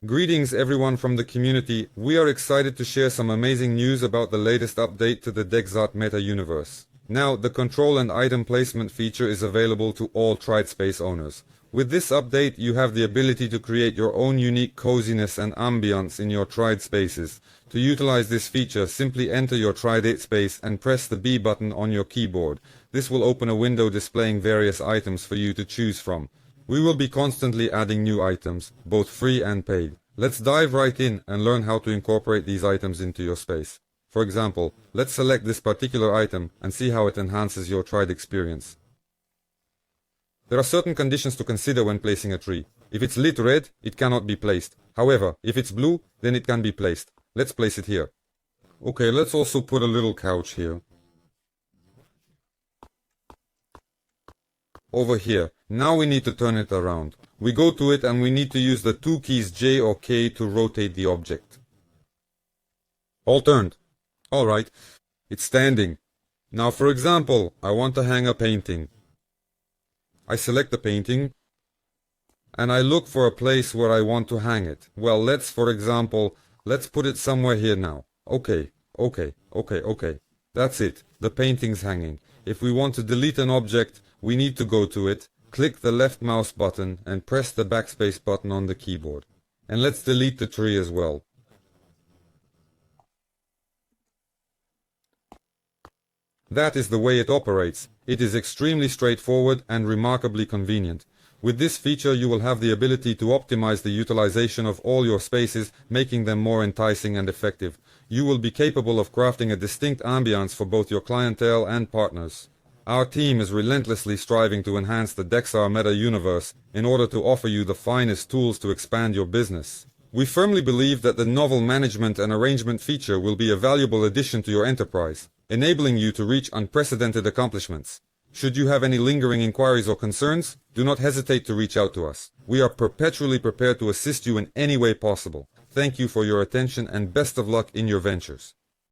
Greetings everyone from the community. We are excited to share some amazing news about the latest update to the DEXART meta universe. Now, the control and item placement feature is available to all TrideSpace owners. With this update, you have the ability to create your own unique coziness and ambience in your Tride spaces. To utilize this feature, simply enter your Tride space and press the B button on your keyboard. This will open a window displaying various items for you to choose from. We will be constantly adding new items, both free and paid. Let's dive right in and learn how to incorporate these items into your space. For example, let's select this particular item and see how it enhances your Tride experience. There are certain conditions to consider when placing a tree. If it's lit red, it cannot be placed. However, if it's blue, then it can be placed. Let's place it here. Okay, let's also put a little couch here. Over here. Now we need to turn it around. We go to it and we need to use the two keys J or K to rotate the object. All turned. Alright. It's standing. Now for example, I want to hang a painting. I select the painting and I look for a place where I want to hang it. Well, let's put it somewhere here now. Okay. That's it. The painting's hanging. If we want to delete an object, we need to go to it, click the left mouse button and press the backspace button on the keyboard. And let's delete the tree as well. That is the way it operates. It is extremely straightforward and remarkably convenient. With this feature you will have the ability to optimize the utilization of all your spaces, making them more enticing and effective. You will be capable of crafting a distinct ambience for both your clientele and partners. Our team is relentlessly striving to enhance the DEXART meta universe in order to offer you the finest tools to expand your business. We firmly believe that the novel management and arrangement feature will be a valuable addition to your enterprise, enabling you to reach unprecedented accomplishments. Should you have any lingering inquiries or concerns, do not hesitate to reach out to us. We are perpetually prepared to assist you in any way possible. Thank you for your attention and best of luck in your ventures.